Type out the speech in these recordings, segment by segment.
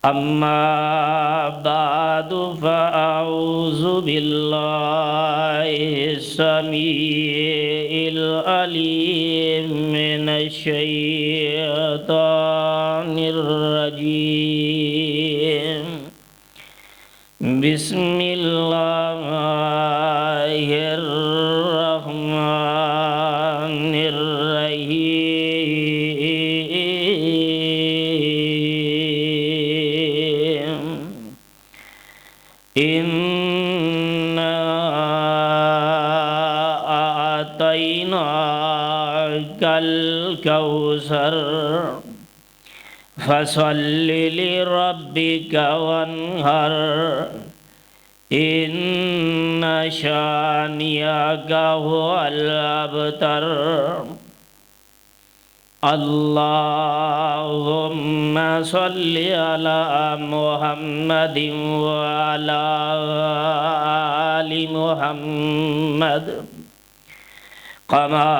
أما بعد فأعوذ بالله السميع العليم من الشيطان الرجيم. بسم الله الرحمن الرحيم. إنا أعطيناك الكوثر فصل لربك وانحر إن شانئك هو الأبتر. اللهم صل على محمد وعلى آل محمد كما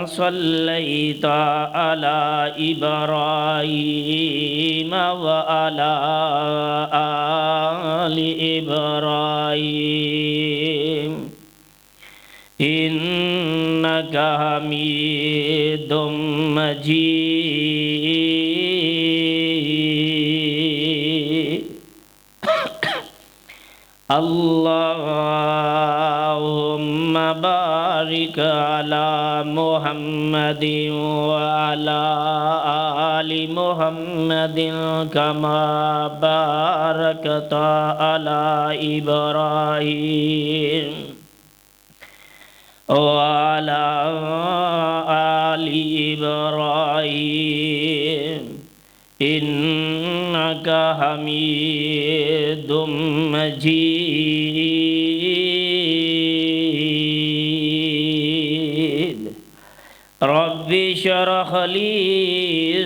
صليت على إبراهيم وعلى آل إبراهيم إنك حميد مجيد. اللهم بارك على محمد وعلى آل محمد كما باركت على إبراهيم وعلى آل إبراهيم إنك حميد مجيد. رب اشرح لي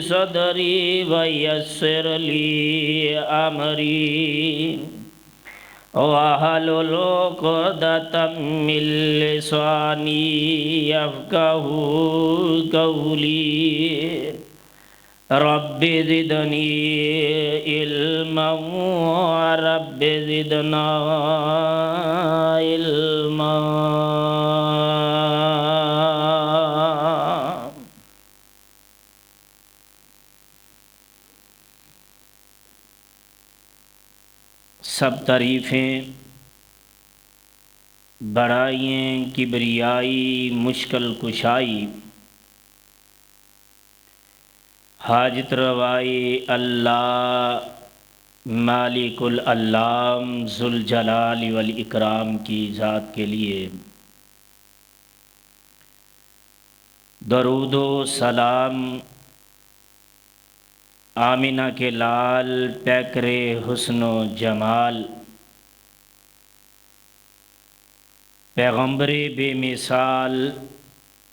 صدري ويسر لي أمري واحلل عقدة من لساني يفقهوا قولي. رب زدني علما ورب زدنا علما. سب تعریفیں، بڑائیں، کبریائی، مشکل کشائی، حاجت روائی اللہ مالک العلام ذوالجلال والاکرام کی ذات کے لیے درود و سلام آمینہ کے لال پیکر حسن و جمال پیغمبر بے مثال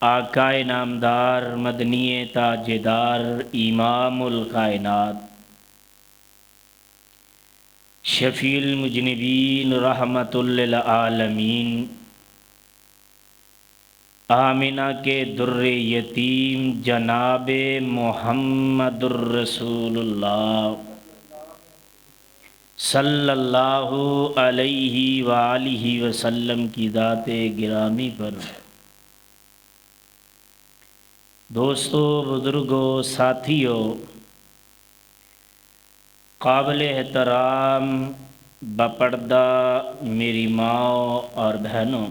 آقائے نامدار مدنی تاجدار امام الکائنات شفیع المذنبین رحمت للعالمین آمینہ کے در یتیم جناب محمد الرسول اللہ صلی اللہ علیہ وآلہ وسلم کی ذات گرامی پر دوستو، بزرگوں، ساتھیوں، قابل احترام بپردہ میری ماں اور بہنوں،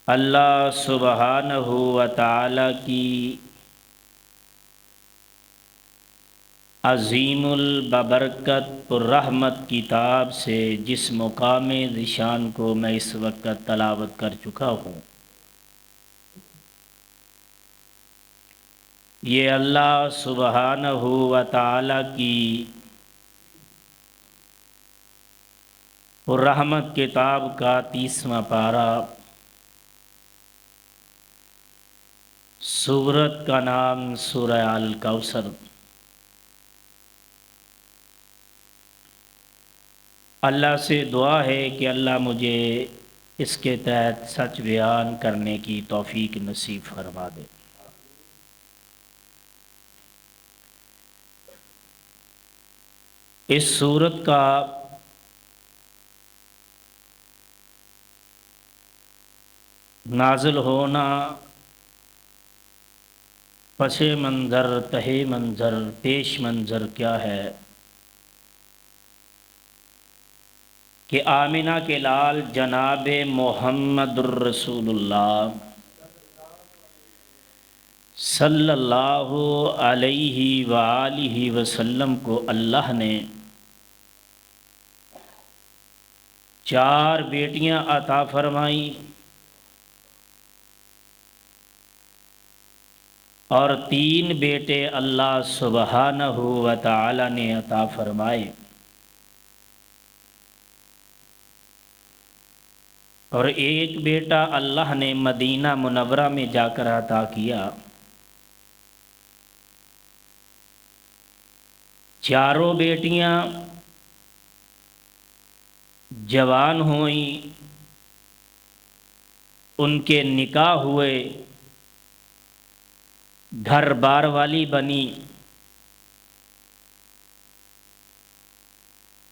اللہ سبحانہ و تعالی کی عظیم البرکت الرحمت کتاب سے جس مقام ذیشان کو میں اس وقت تلاوت کر چکا ہوں، یہ اللہ سبحانہ و تعالی کی الرحمت کتاب کا 30واں پارہ، سورت کا نام سورہ الکوثر۔ اللہ سے دعا ہے کہ اللہ مجھے اس کے تحت سچ بیان کرنے کی توفیق نصیب فرما دے۔ اس صورت کا نازل ہونا، پس منظر، تہ منظر، پیش منظر کیا ہے کہ آمنہ کے لال جناب محمد الرسول اللہ صلی اللہ علیہ وآلہ وسلم کو اللہ نے 4 بیٹیاں عطا فرمائیں اور 3 بیٹے اللہ سبحانہ و تعالی نے عطا فرمائے، اور ایک بیٹا اللہ نے مدینہ منورہ میں جا کر عطا کیا۔ چاروں بیٹیاں جوان ہوئیں، ان کے نکاح ہوئے، گھر بار والی بنی۔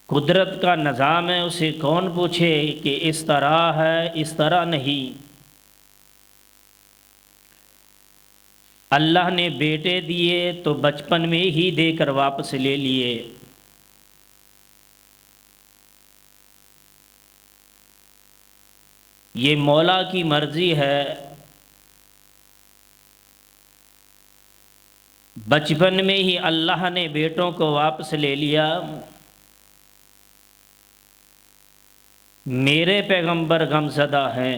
قدرت کا نظام ہے، اسے کون پوچھے کہ اس طرح ہے، اس طرح نہیں۔ اللہ نے بیٹے دیے تو بچپن میں ہی دے کر واپس لے لیے۔ یہ مولا کی مرضی ہے، بچپن میں ہی اللہ نے بیٹوں کو واپس لے لیا۔ میرے پیغمبر غمزدہ ہیں،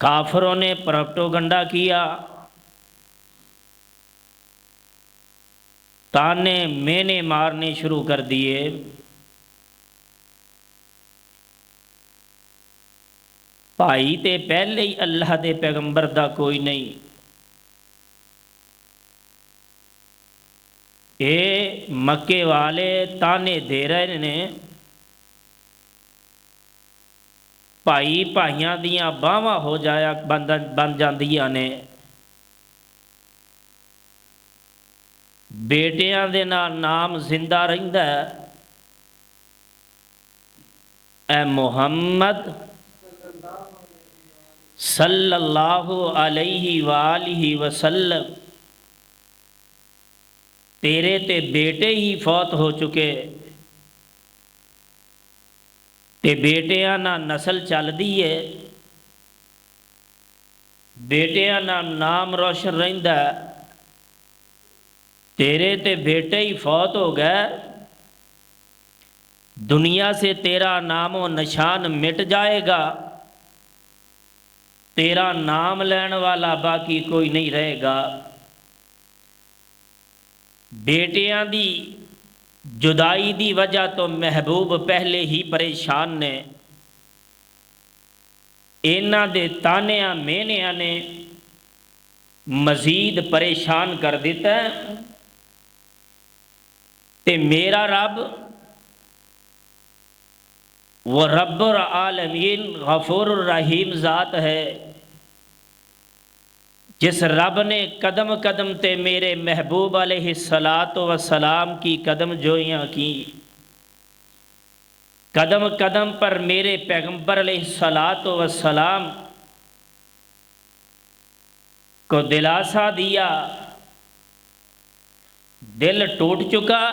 کافروں نے پروپیگنڈا کیا، تانے مینے مارنے شروع کر دیے۔ بھائی تے پہلے ہی اللہ دے پیغمبر دا کوئی نہیں، اے مکے والے تانے دے رہے نے، بھائی بھائیاں دیاں باواں ہو جایا بن جاندیاں نے، بیٹیاں دے نام زندہ رہندا ہے۔ اے محمد صلی اللہ علیہ وآلہ وسلم، تیرے تے بیٹے ہی فوت ہو چکے، تے بیٹیاں نہ نسل چل دی ہے، بیٹیاں نہ نام روشن رہندا ہے، تیرے تے بیٹے ہی فوت ہو گئے، دنیا سے تیرا نام و نشان مٹ جائے گا، تیرا نام لین والا باقی کوئی نہیں رہے گا۔ بیٹیاں دی جدائی دی وجہ تو محبوب پہلے ہی پریشان نے، اینا دے تانیاں مینیاں نے مزید پریشان کر دیتا ہے۔ تے میرا رب وہ رب العالمین غفور الرحیم ذات ہے، جس رب نے قدم قدم تے میرے محبوب علیہ السلام کی قدم جوئیاں کی، قدم قدم پر میرے پیغمبر علیہ السلام کو دلاسا دیا۔ دل ٹوٹ چکا،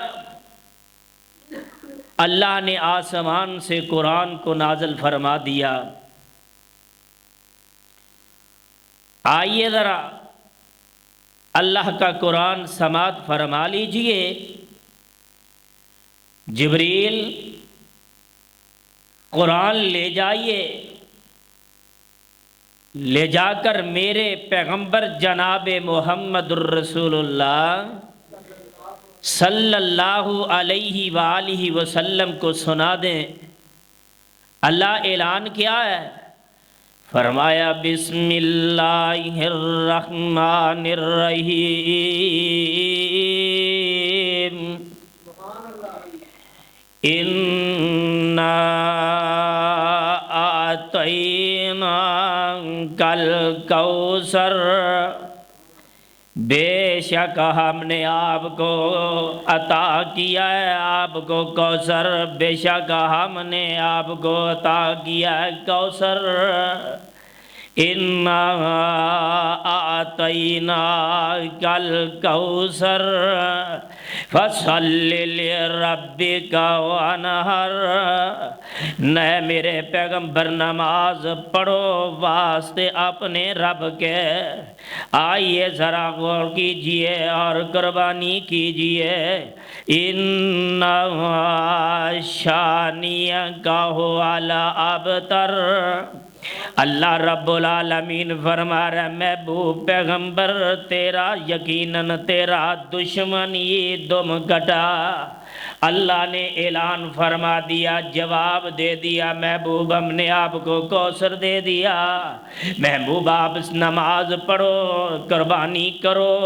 اللہ نے آسمان سے قرآن کو نازل فرما دیا۔ آئیے ذرا اللہ کا قرآن سماعت فرما لیجئے۔ جبریل قرآن لے جائیے، لے جا کر میرے پیغمبر جناب محمد الرسول اللہ صلی اللہ علیہ وآلہ وسلم کو سنا دیں۔ اللہ اعلان کیا ہے؟ فرمایا بسم اللہ الرحمن الرحیم، اِنَّا أَعْطَيْنَاكَ الْكَوْثَرَ بے شک ہم نے آپ کو عطا کیا ہے آپ کو کوثر، بے شک ہم نے آپ کو عطا کیا ہے کوثر۔ اِنَّا أَعْطَيْنَاكَ الْكَوْثَرَ فَصَلِّ لِرَبِّكَ وَانْحَرْ۔ نئے میرے پیغمبر نماز پڑھو واسطے اپنے رب کے، آئیے ذرا غور کیجئے اور قربانی کیجئے۔ اِنَّ شَانِئَكَ هُوَ الْأَبْتَرُ۔ اللہ رب العالمین فرما رہا ہے محبوب پیغمبر تیرا یقیناً تیرا دشمن یہ دم کٹا۔ اللہ نے اعلان فرما دیا، جواب دے دیا، محبوب ہم نے آپ کو کوثر دے دیا۔ محبوب آپ نماز پڑھو، قربانی کرو،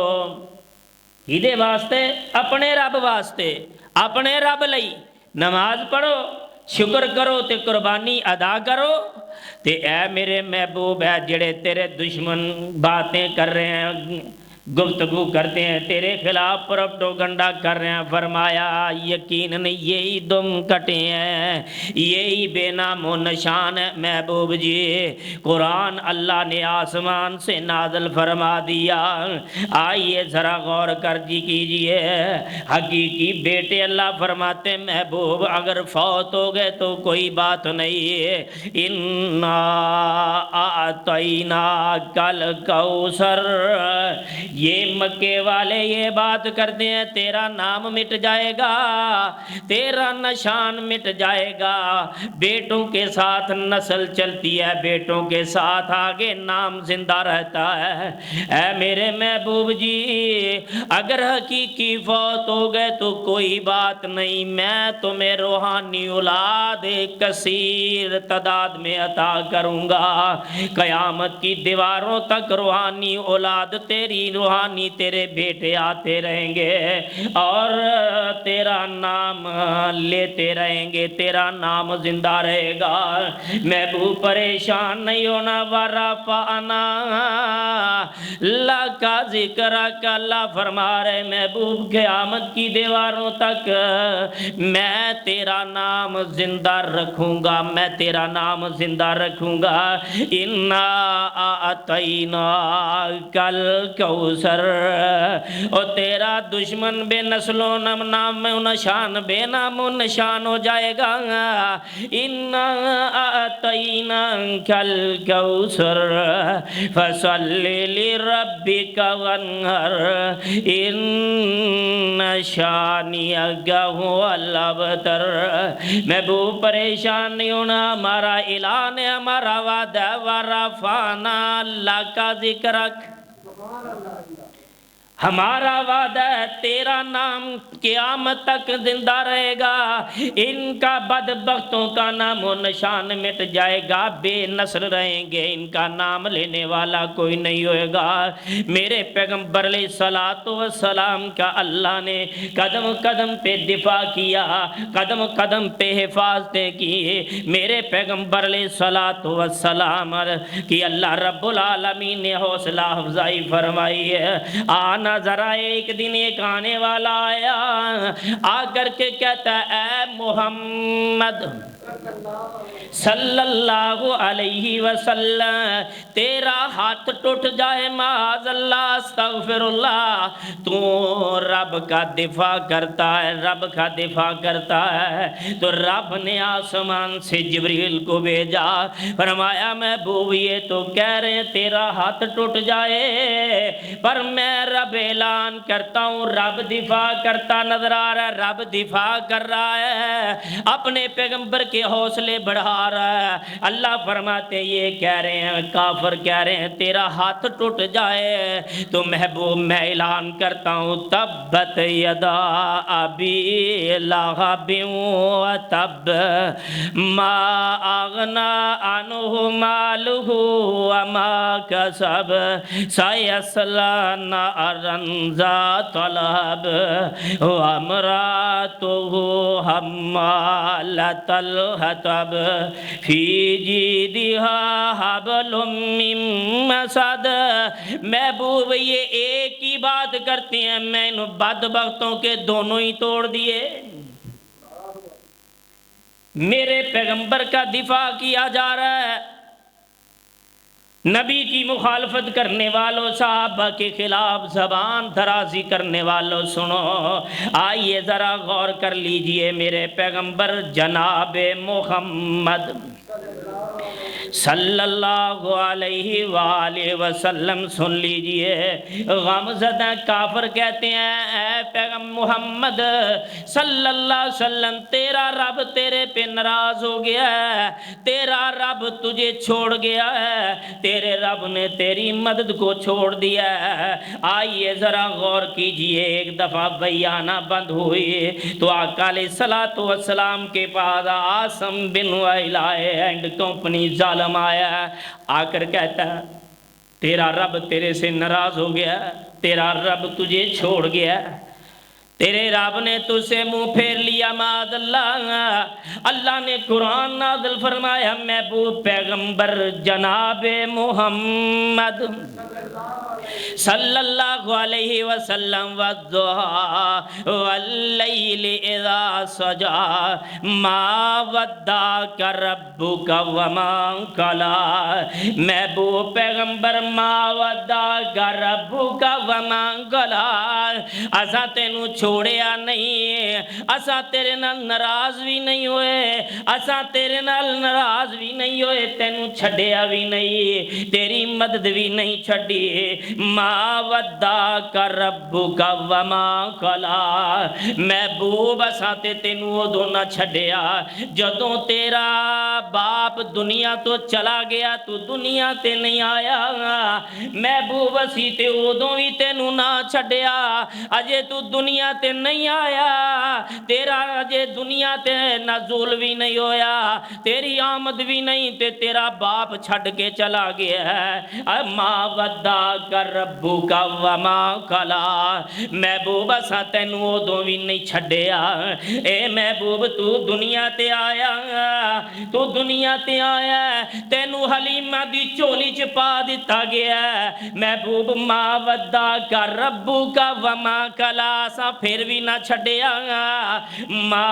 ہدے واسطے اپنے رب واسطے، اپنے رب لئی نماز پڑھو، شکر کرو تے قربانی ادا کرو۔ تے اے میرے محبوب ہے جڑے تیرے دشمن باتیں کر رہے ہیں، گفتگو کرتے ہیں تیرے خلاف، پروپیگنڈا کر رہے ہیں، فرمایا یقیناً یہی دم کٹے ہیں، یہی بے نام و نشان ہے محبوب جی۔ قرآن اللہ نے آسمان سے نازل فرما دیا، آئیے ذرا غور کر جی کیجئے۔ حقیقی بیٹے اللہ فرماتے محبوب اگر فوت ہو گئے تو کوئی بات نہیں، اِنَّا أَعْطَيْنَاكَ الْكَوْثَرَ۔ یہ مکے والے یہ بات کرتے ہیں تیرا نام مٹ جائے گا، تیرا نشان مٹ جائے گا، بیٹوں کے ساتھ نسل چلتی ہے، بیٹوں کے ساتھ آگے نام زندہ رہتا ہے۔ اے میرے محبوب جی اگر حقیقی فوت ہو گئے تو کوئی بات نہیں، میں تمہیں روحانی اولاد کثیر تعداد میں عطا کروں گا، قیامت کی دیواروں تک روحانی اولاد تیری، روحانی تیرے بیٹے آتے رہیں گے اور تیرا نام لیتے رہیں گے، تیرا نام زندہ رہے گا۔ محبوب پریشان نہیں ہونا، وَرَفَعْنَا لَكَ ذِكْرَكَ۔ اللہ فرما رہے محبوب قیامت کی دیواروں تک میں تیرا نام زندہ رکھوں گا، میں تیرا نام زندہ رکھوں گا۔ اِنَّا أَعْطَيْنَاكَ الْكَوْثَرَ۔ اور تیرا دشمن بے نسل و نام و نشان، بے نام و نشان ہو جائے گا۔ اِنَّا أَعْطَيْنَاكَ الْكَوْثَرَ فَصَلِّ لِرَبِّكَ وَانْحَرْ اِنَّ شَانِئَكَ هُوَ الْأَبْتَرُ۔ محبوب پریشان نہیں ہونا، ہمارا اعلان ہے، ہمارا وعدہ ہے، وَرَفَعْنَا لَكَ ذِكْرَكَ۔ ہمارا وعدہ ہے تیرا نام قیامت تک زندہ رہے گا، ان کا بدبختوں کا نام و نشان مٹ جائے گا، بے نسل رہیں گے، ان کا نام لینے والا کوئی نہیں ہوئے گا۔ میرے پیغمبر علیہ السلام کا اللہ نے قدم قدم پہ دفاع کیا، قدم قدم پہ حفاظتیں کی، میرے پیغمبر علیہ السلام کی اللہ رب العالمین نے حوصلہ افزائی فرمائی ہے۔ آنا ذرا ایک دن ایک آنے والا آیا، آ کر کے کہتا ہے اے محمد صلی اللہ علیہ وسلم تیرا ہاتھ ٹوٹ جائے معاذ اللہ استغفر اللہ، تو رب کا دفاع کرتا ہے، رب کا دفاع کرتا ہے۔ تو رب نے آسمان سے جبریل کو بھیجا، فرمایا محبوب یہ تو کہہ رہے ہیں تیرا ہاتھ ٹوٹ جائے، پر میں رب اعلان کرتا ہوں، رب دفاع کرتا نظر آ رہا ہے، رب دفاع کر رہا ہے، اپنے پیغمبر کے حوصلے بڑھا رہا ہے۔ اللہ فرماتے یہ کہہ رہے ہیں، کافر کہہ رہے ہیں تیرا ہاتھ ٹوٹ جائے، تو محبوب میں اعلان کرتا ہوں تبت یدا ابی لہب وتب ما اغنی عنہ مالہ وما کسب سیصلی نارا ذات لہب وامرأتہ حمالۃ الحطب فی جیدہا حبل من مسد۔ محبوب یہ ایک ہی بات کرتے ہیں، میں ان بدبختوں کے دونوں ہی توڑ دیے۔ میرے پیغمبر کا دفاع کیا جا رہا ہے، نبی کی مخالفت کرنے والوں، صحابہ کے خلاف زبان درازی کرنے والوں سنو، آئیے ذرا غور کر لیجئے۔ میرے پیغمبر جناب محمد صلی اللہ علیہ وآلہ وسلم سن لیجئے، غم زدہ کافر کہتے ہیں اے پیغمبر محمد صلی اللہ علیہ وسلم، تیرا رب تیرے پہ ناراض ہو گیا ہے، تیرا رب تجھے چھوڑ گیا ہے، تیرے رب نے تیری مدد کو چھوڑ دیا ہے۔ آئیے ذرا غور کیجئے، ایک دفعہ بیانہ بند ہوئی تو آقا علیہ السلام کے پاس عاصم بن وائل اینڈ کمپنی ظالم آیا، آ کر کہتا ہے تیرا رب تیرے سے ناراض ہو گیا، تیرا رب تجھے چھوڑ گیا، تیرے رب نے تجھ سے منہ پھیر لیا معاذ اللہ۔ اللہ نے قرآن نازل فرمایا، محبوب پیغمبر جناب محمد صلی اللہ علیہ وسلم والضحی واللیل اذا سجا ما ودعک ربک وما قلی۔ محبوب پیغمبر ما ودعک ربک وما قلی، اسا تینوں چھوڑیا نہیں، اسا تیرے نال ناراض بھی نہیں ہوئے، اسا تیرے نال ناراض بھی نہیں ہوئے، تینوں چھڈیا بھی نہیں، تیری مدد بھی نہیں چھڈی۔ ما ودعک ربک وما قلی، محبوب اساں تے تینوں ادوں نہ چھڈیا جدوں تیرا باپ دنیا تو چلا گیا، تو دنیا تے نہیں آیا۔ محبوب اسی تے ادوں بھی تینوں نہ چھڈیا اجے تو دنیا تے نہیں آیا، تیرا اجے دنیا تے نزول بھی نہیں ہویا، تیری آمد بھی نہیں تے تیرا باپ چھڈ کے چلا گیا ہے۔ ما ودعک ربک وما قلی، محبوب اسا تینوں ادوں بھی نہیں چھڈیا۔ اے محبوب تو دنیا تے آیا، تو دنیا تے آیا، تینوں حلیمہ دی چولی چ پا دتا گیا ہے۔ محبوب ما ودعک ربک وما قلی، اسا پھر بھی نہ چھڈیا۔ ما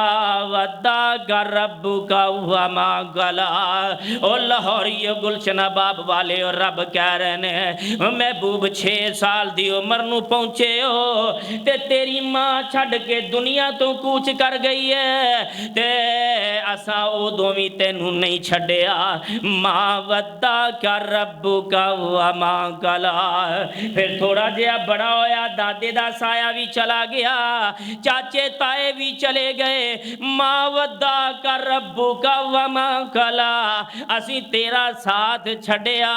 ودعک ربک وما قلی۔ او لاہوری گلشن آباد والے اور رب کہہ رہے ہیں محبوب 6 سال دی عمر نو پہنچے ہو تے تیری ماں چھڈ کے دنیا تو کوچ کر گئی ہے، تے اسا ادوں بھی تینوں نہیں چھڈیا۔ ما ودعک ربک وما قلی۔ پھر تھوڑا جہا بڑا ہویا، دادے دا سایہ بھی چلا گیا، چاچے تائے بھی چلے گئے۔ ما ودعک ربک وما قلی، اسی تیرا ساتھ چھڈیا،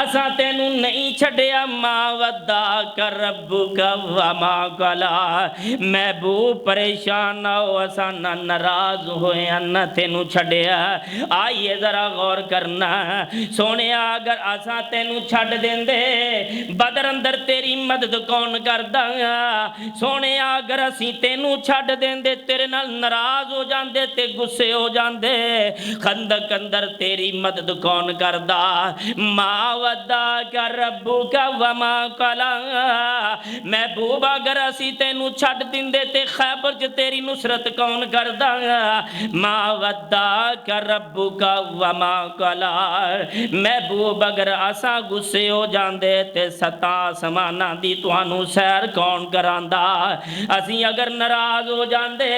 اساں تینوں نہیں چھڈیا۔ ما ودعک ربک وما قلی، محبوب پریشان نہ ہو، اساں نہ ناراض ہوئے نہ تینوں چھڈیا۔ آئیے ذرا غور کرنا، سونیا اگر اساں تینوں چھڈ دیندے بدر اندر تیری مدد کون کردا؟ سونیا اگر اسی تینوں چھڈ دیندے تیرے نال ناراض ہو جاندے تے غصے ہو جاندے، خندق اندر تیری مدد کون کردا؟ ما ودعک ربک وما قلی، محبوب اگر اسی تینوں چھڈ دیندے تے خیبر چ تیری نصرت کون کردا؟ ما ودعک ربک وما قلی، محبوب اگر اساں غصے ہو جاندے تے ستا آسماناں دی تانوں سیر کون کراندا؟ اسی اگر ناراض ہو جاندے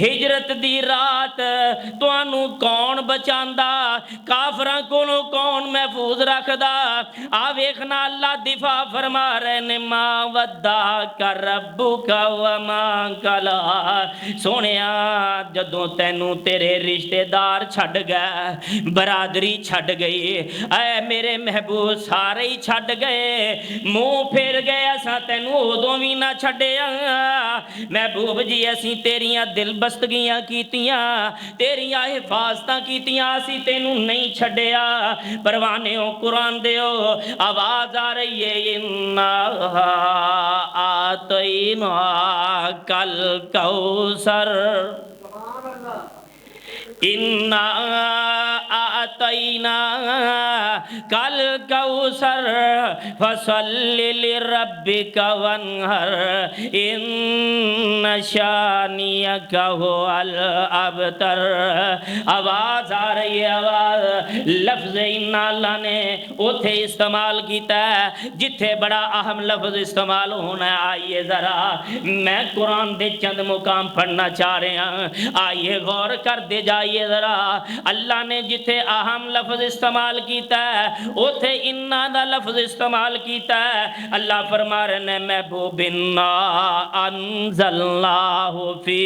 ہجرت دی رات تانوں کون بچاندا؟ کافراں کولوں کون محفوظ رکھدا؟ آ ویکھنا اللہ دفاع فرما رہے نے، ما ودعک ربک وما قلی۔ سونیا جدوں تینوں تیرے رشتہ دار چھڈ گئے، برادری چھڈ گئی، اے میرے محبوب سارے ہی چھڈ گئے، منہ پھیر گئے، اساں تینوں ادوں بھی نہ چھڈیا۔ محبوب جی اسی تیریاں دل بستگیاں کیتیاں، تیریاں حفاظتاں کیتیاں، اسی تینوں نہیں چھڈیا۔ پروانےوں قرآن دیو آواز آ رہی ہے، انا آتیناک الکوثر، انا اعطینا کل کوثر فصل لربک وانحر ان شانئک هو الابتر۔ آواز آ رہی ہے، آواز۔ لفظ انا اللہ نے اتھے استعمال کیتا ہے جتھے بڑا اہم لفظ استعمال ہونا ہے۔ آئیے ذرا میں قرآن دے چند مقام پڑھنا چاہ رہے ہیں، آئیے غور کر دے جائیے ذرا۔ اللہ نے جتھے اہم لفظ استعمال کیتا ہے اتھے انا دا لفظ استعمال کیتا ہے۔ اللہ فرما رہے ہیں محبوب انا انزلناہ فی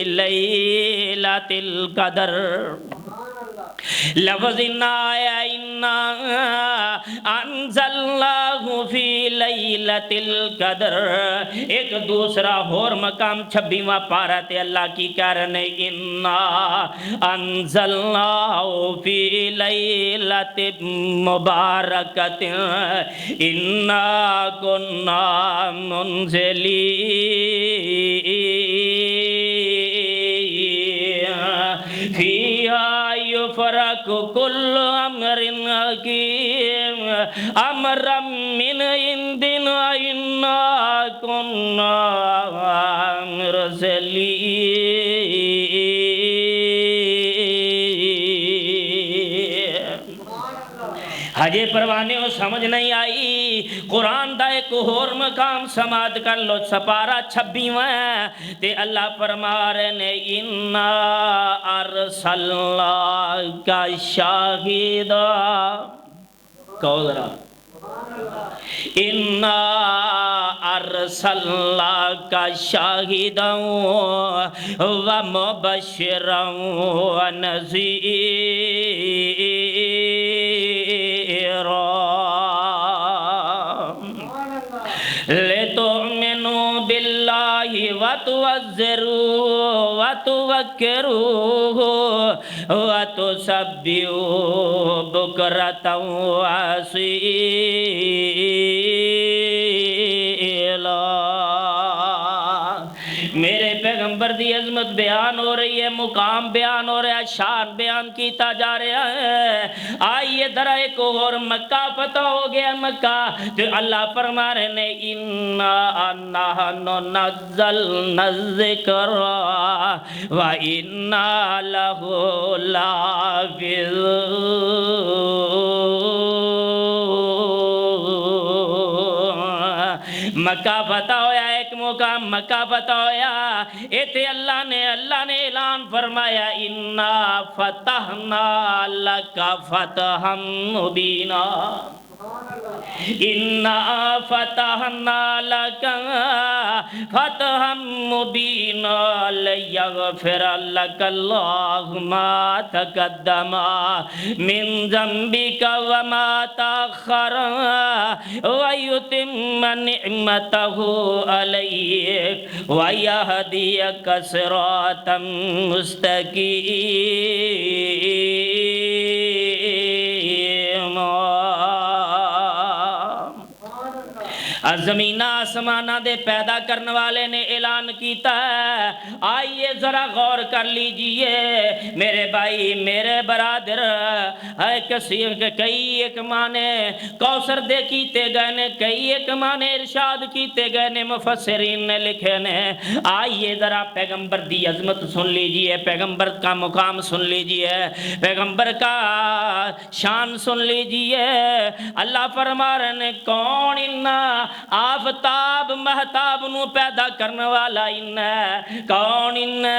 لیلۃ القدر۔ لفظ انا آیا، انا انزلناہ فی لیلۃ القدر۔ ایک دوسرا اور مقام 26واں پارہ تے اللہ کی کہہ رہے ہیں انا انزلناہ فی لیلۃ مبارکۃ انا کنا منزلین فیہا یفرق کل امر حکیم امرا من عندنا انا کنا مرسلین۔ حجے پروانے ہو سمجھ نہیں آئی؟ قرآن دا ایک اور مقام سماعت کر لو، سپارہ 26واں تے اللہ فرما رہے نے انا ارسلناک شاہدا، کہو ذرا انا ارسلناک شاہدا و مبشرا و نذیرا لِتُؤْمِنُوا بِاللَّهِ وَتُعَزِّرُوهُ وَتُوَقِّرُوهُ وَتُسَبِّحُوهُ بُكْرَةً وَأَصِيلًا۔ میرے پیغمبر دی عظمت بیان ہو رہی ہے، مقام بیان ہو رہا ہے، شان بیان کیتا جا رہا ہے۔ آئیے ذرا ایک اور مکہ پتہ ہو گیا، مکہ تو اللہ فرما رہے نے انا نحن نزلنا الذکر وانا لہ لحافظون۔ مکہ فتح ہویا، ایک مقام مکہ فتح ہویا، ایتے اللہ نے اعلان فرمایا انا فتحنا لک فتحا مبینا، انا فتحنا لک فتحا مبینا لیغفر لک اللہ ما تقدم من ذنبک وما تأخر ویتم نعمتہ علیک ویہدیک صراطا مستقیما۔ زمینہ آسمانہ دے پیدا کرنے والے نے اعلان کیتا ہے، آئیے ذرا غور کر لیجئے میرے بھائی میرے برادر۔ کئی ایک معنی کوثر دے کیتے گئے نے، کئی ایک معنی ارشاد کیتے گئے نے، مفسرین نے لکھے نے۔ آئیے ذرا پیغمبر دی عظمت سن لیجئے، پیغمبر کا مقام سن لیجئے، پیغمبر کا شان سن لیجئے۔ اللہ فرما رہے نے کون انا آفتاب مہتاب نو پیدا کرنے والا انہ، کون انہ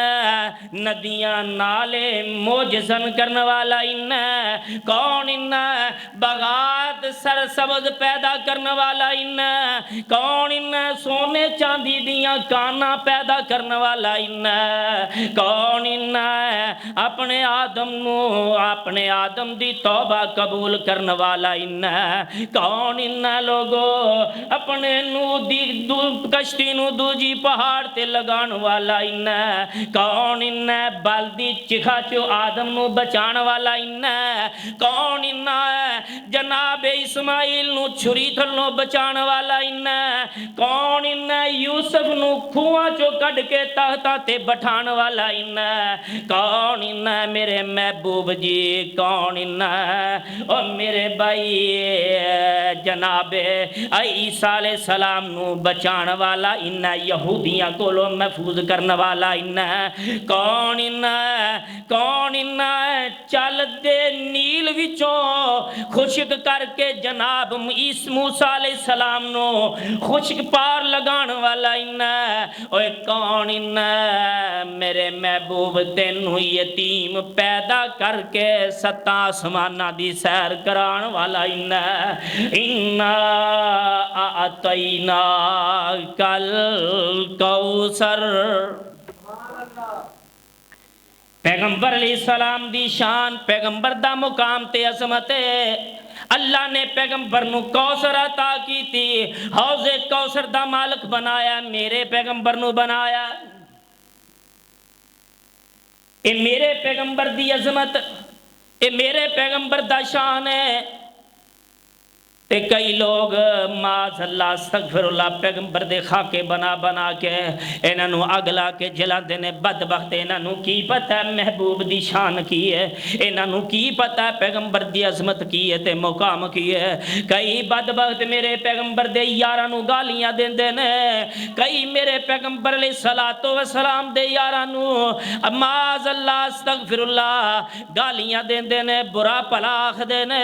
ندیاں نالے موجزن کرنے والا انہ، کون انہ بغات سرسبز پیدا کرنے والا انہ، کون انہ سونے چاندی دیاں کانا پیدا کرنے والا انہ، کون انہ اپنے آدم نو اپنے آدم دی توبہ قبول کرنے والا انہ، کون انہ لوگو اپنے نو دی کشتی نو دوجی پہاڑ تے لگان والا انہ، کون انہ بالدی چکھا چو آدم نو بچان والا انہ، کون انہ جناب جناب اسماعیل نو چھری تھلوں بچان والا انہا کون انہا یوسف نو کھواں چو کڈ کے تختہ تے بٹھان والا انہا کون انہا میرے محبوب جی کون انہا اور میرے بھائی جناب عیسیٰ علیہ السلام نو بچان والا انہا یہودیاں کو لو محفوظ کرنے والا انہا کون انہا چل دے نیل وچوں خشک کر کے جناب موسیٰ علیہ السلام نو خشک پار لگان والا انہا اوے کون انہا میرے محبوب تینو یتیم پیدا کر کے ستا آسمانہ دی سیر کران والا انہا اعطینا کل کوثر پیغمبر علیہ السلام دی شان پیغمبر دا مقام تے عظمت اللہ نے پیغمبر نو کوثر عطا کی تھی حوض کوثر دا مالک بنایا میرے پیغمبر نو بنایا اے میرے پیغمبر دی عظمت اے میرے پیغمبر دا شان ہے تے کئی لوگ معاذ اللہ استغفر اللہ پیغمبر دے خاکے بنا کے انہاں نو اگلا کے جلا دینے بدبخت انہاں نو کی پتہ ہے محبوب دی شان کی ہے انہاں نو کی پتہ ہے پیغمبر دی عظمت کی ہے تے مقام کی ہے کئی بدبخت میرے پیغمبر دے یاراں نو گالیاں دیندے نے کئی میرے پیغمبر علیہ الصلوۃ والسلام دے یاراں نو معاذ اللہ استغفر اللہ گالیاں دیندے نے برا بھلا آکھدے نے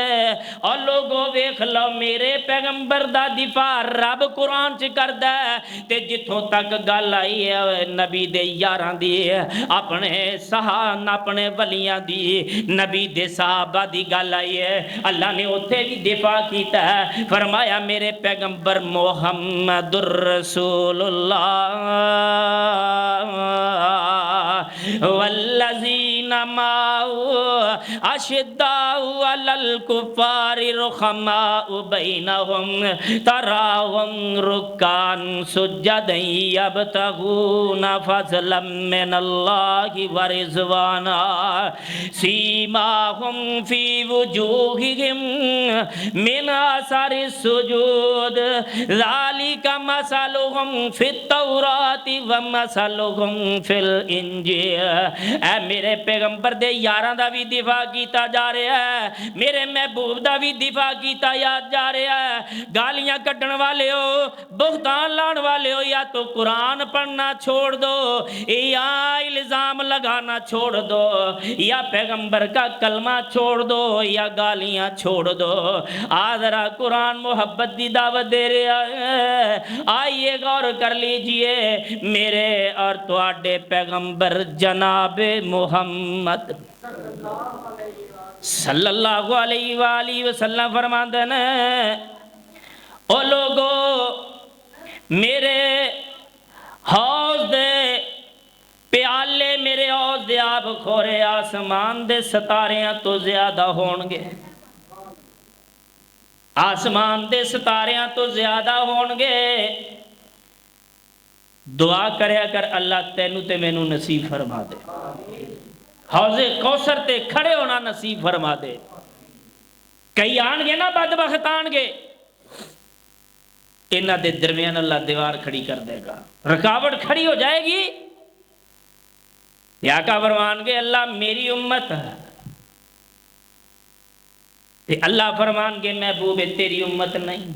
اور لوگوں ویکھ لو میرے پیغمبر دا دفاع رب قرآن چ کردا ہے تے جتھوں تک گل آئی ہے نبی دے یاراں دی اپنے صحابہ اپنے ولیاں دی نبی دے صحابہ دی گل آئی ہے اللہ نے اوتھے بھی دفاع کیتا ہے فرمایا میرے پیغمبر محمد الرسول اللہ والذین معه اشداء علی الکفار رحماء بینہم تراہم رکعا سجدا یبتغون فضلا من اللہ ورضوانا سیماہم فی وجوہہم من اثر السجود ذالک مثلہم فی التوراۃ ومثلہم فی الانجیل اے میرے پیغمبر دے یاراں دا بھی دفاع کیتا جا رہا ہے میرے محبوب دا بھی دفاع کیتا جا رہا ہے گالیاں کڈن والے ہو بہتان لان والے ہو یا تو قرآن پڑھنا چھوڑ دو یا الزام لگانا چھوڑ دو یا پیغمبر کا کلمہ چھوڑ دو یا گالیاں چھوڑ دو آذرا قرآن محبت دی دعوت دے رہا ہے آئیے غور کر لیجئے میرے اور تواڈے پیغمبر جناب محمد صلی اللہ علیہ وآلہ وسلم فرماندے ہیں او لوگو میرے حوض دے پیالے میرے حوض دے آب خورے آسمان دے ستاریاں تو زیادہ ہونگے آسمان دے ستاریاں تو زیادہ ہونگے دعا کرے اگر اللہ تینو تے مینو نصیب فرما دے حوض کوثر تے کھڑے ہونا نصیب فرما دے کئی آنگے نا بدبخت آنگے انہاں دے درمیان اللہ دیوار کھڑی کر دے گا رکاوٹ کھڑی ہو جائے گی یا کا فرمان گے اللہ میری امت ہے تے اللہ فرمان گے محبوب تیری امت نہیں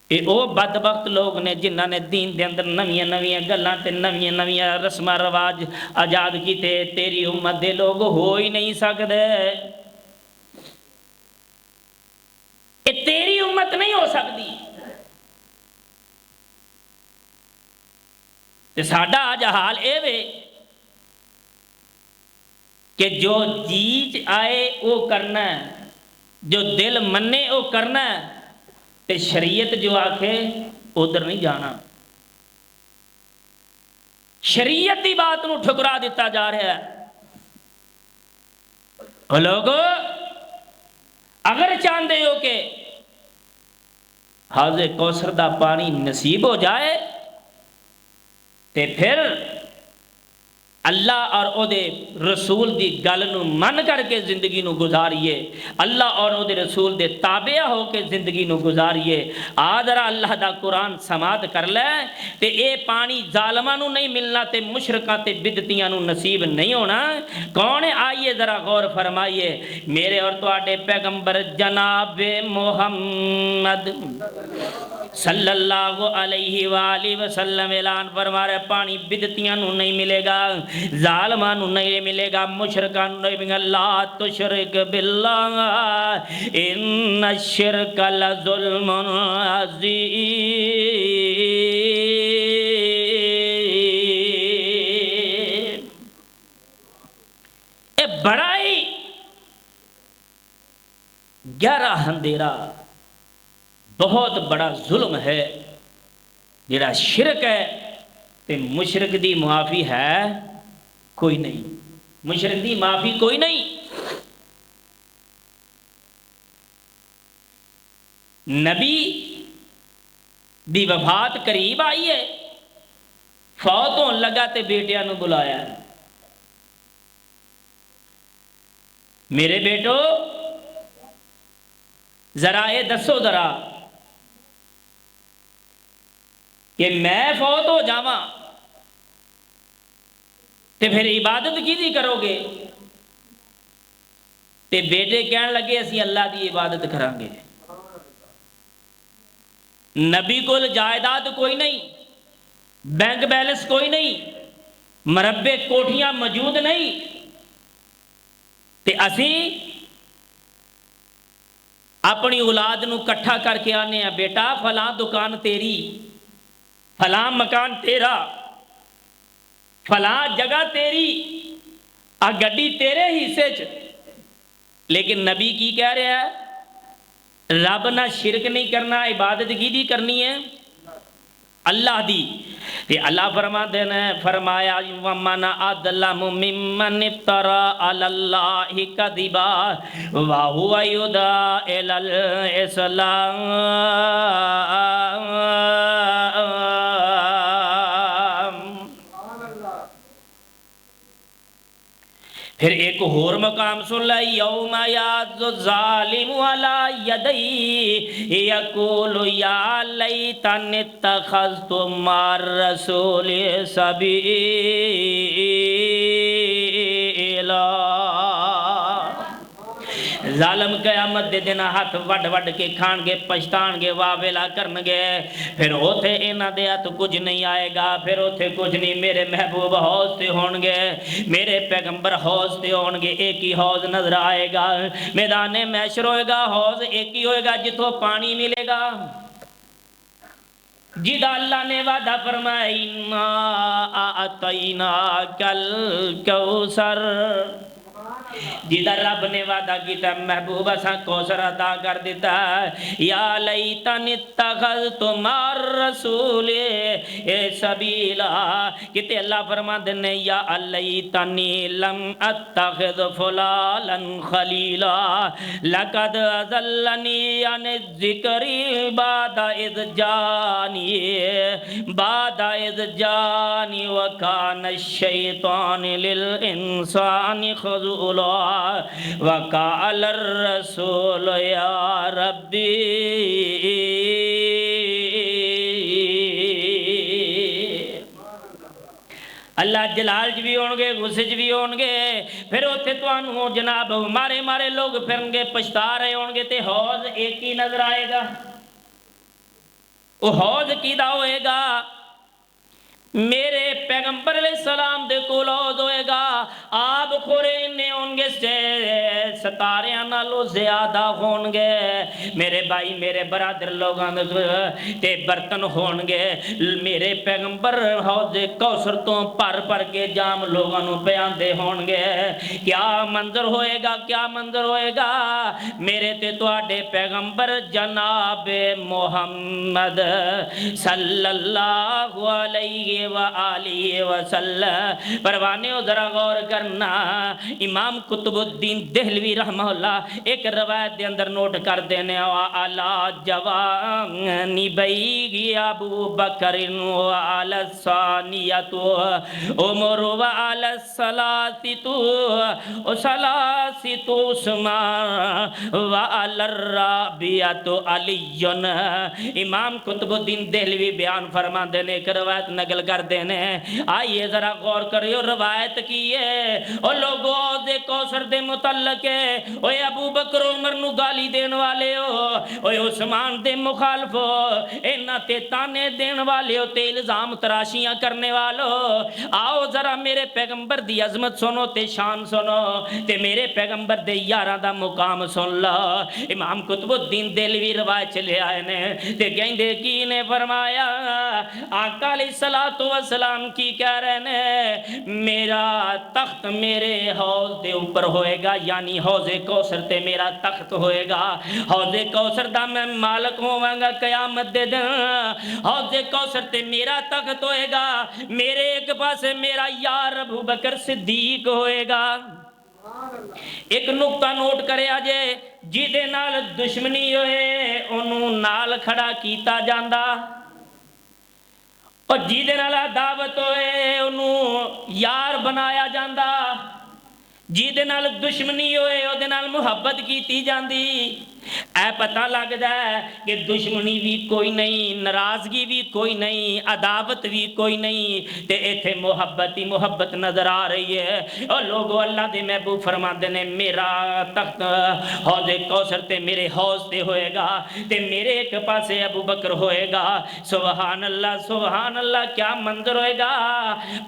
اے او بدبخت لوگ نے جنہاں نے دین دے اندر نویاں نویاں گلاں تے نویاں رسم رواج آزاد کیتے تیری امت دے لوگ ہو ہی نہیں سکدے اے تیری امت نہیں ہو سکتی تے ساڈا اج حال اے وے کہ جو جی آئے وہ کرنا ہے جو دل منے وہ کرنا ہے تے شریعت جو آکھے ادھر نہیں جانا شریعت دی بات نو ٹھکرا دیتا جا رہا ہے اور لوگو اگر چاہتے ہو کہ حوض کوثر دا پانی نصیب ہو جائے تے پھر اللہ اور او دے رسول دی گل نو من کر کے زندگی نو گزاریے، اللہ اور او دے رسول دے تابع ہو کے زندگی نو گزاریے۔ ذرا اللہ دا قرآن سماعت کر لے تے اے پانی ظالماں نو نہیں ملنا تے مشرکاں تے بدعتیاں نو نصیب نہیں ہونا۔ کون ہے؟ آئیے ذرا غور فرمائیے۔ میرے اور تواڈے پیغمبر جناب محمد صلی اللہ علیہ وآلہ وسلم اعلان فرما رہے پانی بدعتیاں نو نہیں ملے گا، ظالماں نو نہیں ملے گا، مشرکاں نو نہیں ملے گا۔ لا تشرک باللہ ان الشرک لظلم عظیم۔ اے بڑا ہی گہرا اندھیرا، بہت بڑا ظلم ہے جڑا شرک ہے، تے مشرک دی معافی ہے کوئی نہیں، مشرک دی معافی کوئی نہیں۔ نبی دی وفات قریب آئی ہے، فوت ہون لگا تے بیٹیاں نو بلایا، میرے بیٹو ذرا اے دسو ذرا کہ میں فوت ہو جاواں تے پھر عبادت کی دی کرو گے؟ تے بیٹے کہن لگے اسی اللہ دی عبادت کران گے۔ نبی کول جائیداد کوئی نہیں، بینک بیلنس کوئی نہیں، مربے کوٹھیاں موجود نہیں، تے اسی اپنی اولاد نو کٹھا کر کے آنے ہیں بیٹا فلاں دکان تیری، فلاں مکان تیرا، فلاں جگہ تیری، آ گڈی تیرے حصے چ۔ لیکن نبی کی کہہ رہا ہے؟ رب نہ شرک نہیں کرنا، عبادت کی دی کرنی ہے اللہ دی۔ تے اللہ فرماتے ہیں، فرمایا وَمَنْ أَظْلَمُ مِمَّنِ افْتَرَىٰ عَلَى اللَّهِ كَذِبًا وَهُوَ يُدْعَىٰ إِلَى الْإِسْلَامِ۔ پھر ایک اور مقام سن لے، یوم یعض الظالم علی یدیہ یقول یا لیتنی اتخذت مع الرسول سبیلا۔ ظالم قیامت دے دن ہاتھ وڈ وڈ کے کھان گے، پچھتان گے، واویلا کرن گے، پھر اوتھے انہاں دے ہاتھ کچھ نہیں آئے گا، پھر اوتھے کچھ نہیں۔ میرے محبوب حوض تے ہون گے، میرے پیغمبر حوض تے ہون گے، ایک ہی حوض نظر آئے گا، میدان محشر ہوئے گا، حوض ایک ہی ہوئے گا جتوں پانی ملے گا، جدا اللہ نے وعدہ فرمایا اِنَّا أَعْطَيْنَاكَ الْكَوْثَرَ، جدھر رب نے وعدہ کیتا محبوب اساں کوثر عطا کر دیتا ہے۔ یا لیتنی اتخذت مع الرسول سبیلا، کتے اللہ فرماتے ہیں یا لیتنی لم اتخذ فلانا خلیلا لقد اضلنی عن الذکر بعد اذ جانی وکان الشیطان للانسان خذولا وقال الرسول یا ربی۔ اللہ جلال بھی ہون گے، غصے بھی ہون گے، پھر اوتھے تانوں جناب مارے مارے لوگ پھرن گے، پچھتا رہے ہون گے، تے حوض ایک ہی نظر آئے گا۔ وہ حوض کیدا ہوئے گا؟ میرے پیغمبر علیہ السلام دے کول حوض ہوئے گا، آب خورے انہیں ہون گے ستاریاں نالوں زیادہ ہون گے، میرے بھائی میرے برادر لوگاں تے برتن ہون گے، میرے پیغمبر حوض کوثر تو پر پر کے جام لوگاں نوں پیاندے ہون گے۔ کیا منظر ہوئے گا، کیا منظر ہوئے گا؟ میرے تے تواڈے پیغمبر جناب محمد صلی اللہ علیہ علیہ وآلہ وسلم۔ پروانے ہو ذرا غور کرنا، امام قطب الدین دہلوی رحمہ اللہ ایک روایت دے اندر نوٹ کر دینے، وعلا جوانی بیگی ابو بکر وعلا الثانیت عمر وعلا الثلاثت وثلاثت عثمان وعلا الرابعت علی۔ امام قطب الدین دہلوی بیان فرما دینے، ایک روایت نقل کر دینے، آئیے ذرا غور کریو روایت کی ہے او لوگوں حوض کوثر دے متعلق ہے، اوے ابو بکر عمر نو گالی دین والے ہو، اوے عثمان دے مخالف ہو، اینا تے تانے دین والے ہو، تے الزام تراشیاں کرنے والو، آؤ ذرا میرے پیغمبر دی عظمت سنو تے شان سنو تے میرے پیغمبر دے یاراں دا مقام سن لو۔ امام قطب الدین دہلوی روایت چلے آئے نے تے کہندے کی نے فرمایا، آقا علیہ الصلوۃ والسلام کی کہہ رہے نے، میرا تخت میرے حوض دے اوپر ہوئے گا، یعنی حوض کوثر تے میرا تخت ہوئے گا، حوض کوثر دا میں مالک ہوواں گا قیامت دے دن، حوض کوثر تے میرا تخت ہوئے گا، میرے ایک پاسے میرا یار ابو بکر صدیق ہوئے گا۔ ایک نقطہ نوٹ کرے آجے، جیدے نال دشمنی ہوئے انہوں نال کھڑا کیتا جاندہ، اور جیدے نال عداوت ہوئے انہوں یار بنایا جاندہ، جیدے نال دشمنی ہوئے او دے نال محبت کیتی جاندی۔ اے پتہ لگ ہے کہ دشمنی بھی کوئی نہیں، ناراضگی بھی کوئی نہیں، عداوت بھی کوئی نہیں، تے ایتھے محبت ہی محبت نظر آ رہی ہے۔ اور لوگو اللہ دے محبوب فرماندے نے، میرا تخت حوض کوثر تے میرے حوض تے ہوئے گا تے میرے ایک پاسے ابو بکر ہوئے گا۔ سبحان اللہ سبحان اللہ، کیا منظر ہوئے گا۔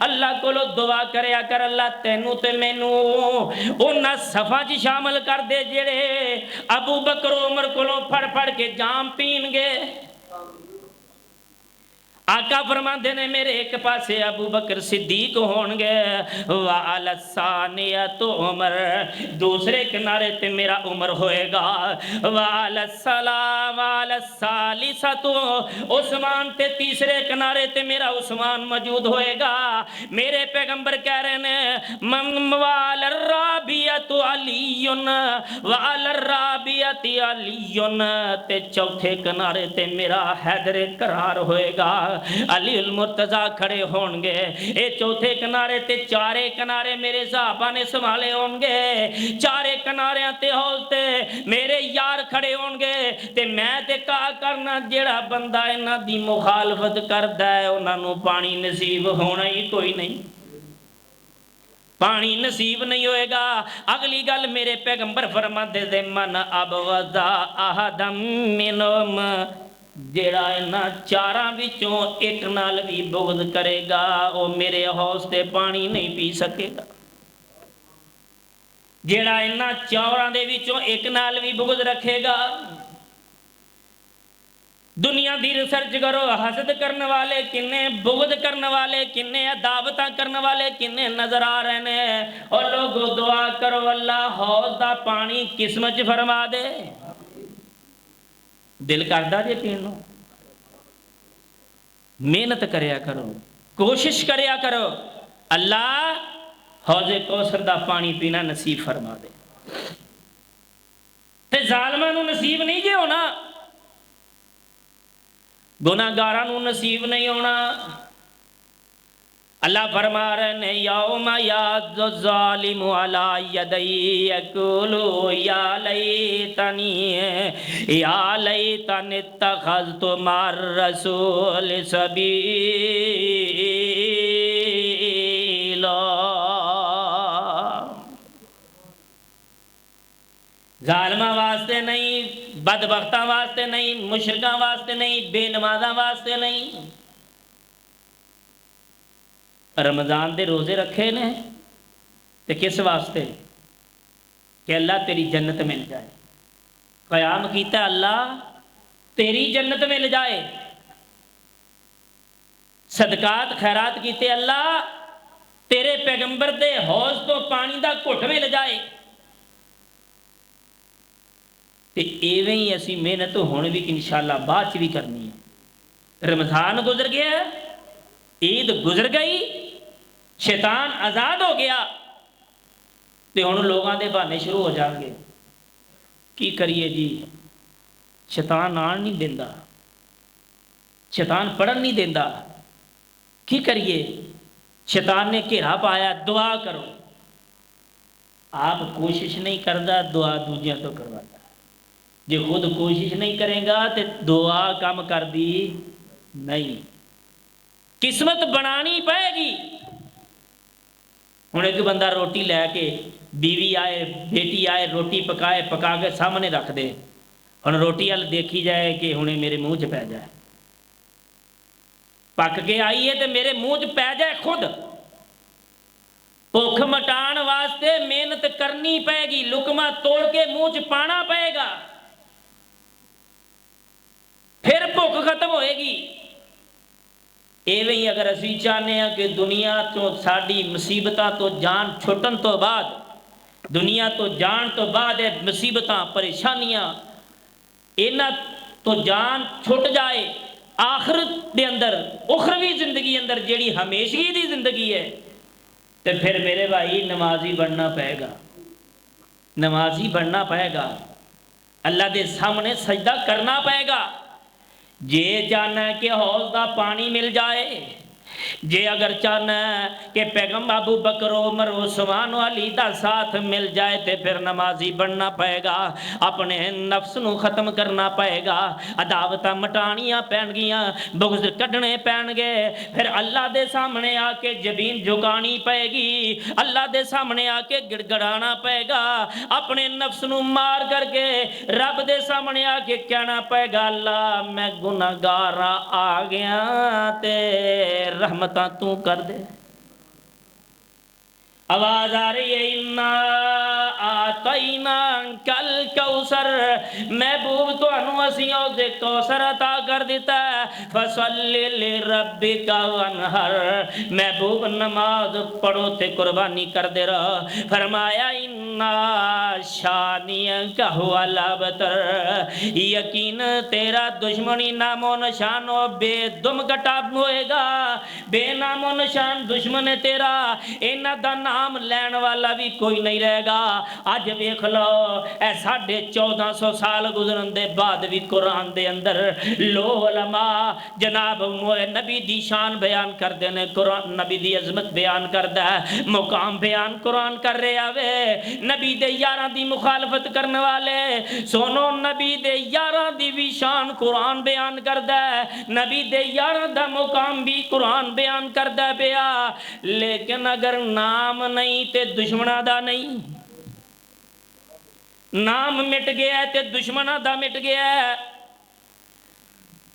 اللہ کو لو دعا کریا کر، اللہ تینوں تے مینوں انہاں صفاں چ شامل کر دے جڑے ابو بکر عمر کولوں پھڑ پھڑ کے جام پین گے۔ آقا فرماندے نے میرے ایک پاسے ابو بکر صدیق ہون گے، وعلی الثانیۃ عمر، دوسرے کنارے تے میرا عمر ہوئے گا، وعلی الثالثۃ عثمان، تے تیسرے کنارے تے میرا عثمان موجود ہوئے گا۔ میرے پیغمبر کہہ رہے ہیں، من وعلی الرابعۃ علی وعلی الرابعۃ علی، تے چوتھے کنارے تے میرا حیدر کرار ہوئے گا، علی المرتضیٰ کھڑے ہون گے۔ اے چوتھے کنارے تے چارے کنارے میرے صحابہ نے سنبھالے ہون گے، چارے کنارے تے حوض تے میرے یار کھڑے ہون گے، تے میں تے کہا کرنا جیڑا بندہ انہاں دی مخالفت کردا ہے انہاں نوں پانی نصیب ہونا ہی کوئی نہیں، پانی نصیب نہیں ہوئے گا۔ اگلی گل میرے پیغمبر فرماندے دے، من ابغض احدم منہم، جیڑا انہاں چاراں وچوں ایک نال بھی بغض کرے گا وہ میرے حوض تے پانی نہیں پی سکے گا۔ جیڑا انہاں چاراں دے وچوں ایک نال بھی بغض رکھے گا۔ دنیا دی ریسرچ کرو، حسد کرنے والے کنے، بغض کرنے والے کنے، عداوتاں کرنے والے کنے نظر آ رہے ہیں۔ اور لوگو دعا کرو اللہ حوض دا پانی قسمت فرما دے۔ دل کردہ جے پینو، محنت کریا کرو، کوشش کریا کرو، اللہ حوض کوثر دا پانی پینا نصیب فرما دے۔ تے ظالماں نو نصیب نہیں جے ہونا، گناہگاراں نو نصیب نہیں ہونا۔ اللہ فرما رہے ہیں، یوم یعض الظالم علی یدیہ یقول یا لیتنی اتخذت مع الرسول سبیلا۔ ظالماں واسطے نہیں، بدبختاں واسطے نہیں، مشرکاں واسطے نہیں، بے نمازاں واسطے نہیں۔ رمضان دے روزے رکھے نے تے کس واسطے؟ کہ اللہ تیری جنت مل جائے۔ قیام کیتا اللہ تیری جنت مل جائے۔ صدقات خیرات کیتے اللہ تیرے پیغمبر دے حوض تو پانی دا گھٹ مل جائے۔ تے ایویں ہی اسی محنت ہون بھی انشاءاللہ بعد چ بھی کرنی ہے۔ رمضان گزر گیا ہے، عید گزر گئی، شیطان آزاد ہو گیا، تو ہن لوگاں دے بہانے شروع ہو جان گے. کی کریے جی، شیطان آن نہیں دیندا، شیطان پڑھن نہیں دیندا، کی کریے؟ شیطان نے گھیرا پایا، دعا کرو. آپ کوشش نہیں کرتا، دعا دوجیاں تو کرواتا. جی خود کوشش نہیں کرے گا تو دعا کام کر دی نہیں. قسمت بنانی پائے گی. ہوں ایک بندہ روٹی لے کے، بیوی آئے بیٹی آئے، روٹی پکائے، پکا کے سامنے رکھ دے. ہوں روٹی وال دیکھی جائے کہ ہوں میرے منہ چ پی جائے، پک کے آئی ہے تو میرے منہ چ پی جائے. خود بھوک مٹان واسطے محنت کرنی پائے گی، لقمہ توڑ کے منہ چ پانا پائے گا، پھر بھوک ختم ہوئے گی. ایویں ہی اگر اسی چاہتے ہیں کہ دنیا تو ساری مصیبتاں تو جان چھٹن تو بعد، دنیا تو جان تو بعد مصیبتاں پریشانیاں اینا تو جان چھٹ جائے، آخرت دے اندر اخروی زندگی اندر جیڑی ہمیشگی دی زندگی ہے، تو پھر میرے بھائی نمازی بننا پائے گا، نمازی بننا پائے گا، اللہ دے سامنے سجدہ کرنا پائے گا. جے چاہنا ہے کہ حوض دا پانی مل جائے، جے اگر چاہنا ہے کہ پیغمبر ابو بکر عمر عثمان و علی دا ساتھ مل جائے، تے پھر نمازی بننا پائے گا، اپنے نفس نو ختم کرنا پائے گا، عداوتاں مٹانیاں پین گیاں، بغض کڈنے پین گے، پھر اللہ دے سامنے آ کے جبین جھکانی پائے گی، اللہ دے سامنے آ کے گڑ گڑانا پائے گا، اپنے نفس نو مار کر کے رب دے سامنے آ کے کہنا پائے گا اللہ میں گناہگار آ گیا تے رحمتاں تو کر دے. آواز آ رہی ہے اِنَّا آتَيْنَاكَ الْكَوْثَرَ، محبوب تانوں اسی حوض کوثر عطا کر دیتا ہے. فَصَلِّ لِرَبِّكَ وَانْحَرْ، محبوب نماز پڑھو تے قربانی کر دے رہا. فرمایا اِنَّا شَانِئَكَ هُوَ الْأَبْتَرُ، یقین تیرا دشمنی نام و نشان و بے دم کٹا ہوئے گا، بے نام و نشان دشمن ہے تیرا، اینا دا نام لین والا بھی کوئی نہیں رہے گا. آج ویکھ لو اے 1450 سال گزرن دے بعد بھی قرآن دے اندر لوگ علماء جناب نبی دی شان بیان کر دینے، قرآن نبی دی عظمت بیان کر دے، مقام بیان قرآن کر رہے آوے. نبی دے یاراں دی مخالفت کرنے والے سونو، نبی دے یاراں دی بھی شان قرآن بیان کر دے، نبی دے یاراں دا مقام بھی قرآن بیان کر دے پیا. لیکن اگر نام نہیں تے دشمنہ دا نہیں، نام مٹ گیا ہے تے دشمنہ دا مٹ گیا ہے.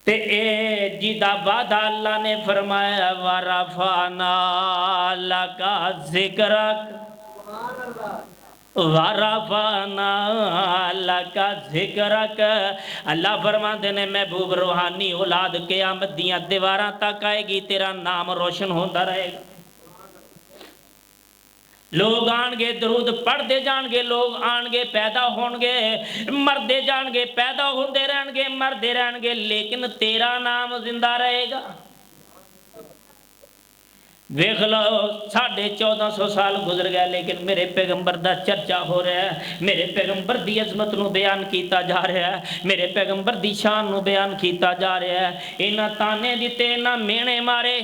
تے اے جیدہ وعدہ اللہ نے فرمایا وَرَفَعْنَا لَكَ ذِكْرَكَ، وَرَفَعْنَا لَكَ ذِكْرَكَ. اللہ فرماتے ہیں محبوب روحانی اولاد قیامت دیاں دیواراں تک آئے گی، تیرا نام روشن ہوتا رہے گا. لوگ آن گے درود پڑھ دے جان گے، لوگ آن گے پیدا ہون گے، مردے جان گے پیدا ہوندے رہن گے، مردے رہن گے، لیکن تیرا نام زندہ رہے گا. ویکھ لو 1450 سال گزر گئے لیکن میرے پیغمبر دا چرچا ہو رہا ہے، میرے پیغمبر دی عظمت نو بیان کیتا جا رہا ہے، میرے پیغمبر دی شان نو بیان کیتا جا رہا ہے. اینا تانے دیتے نہ مینے مارے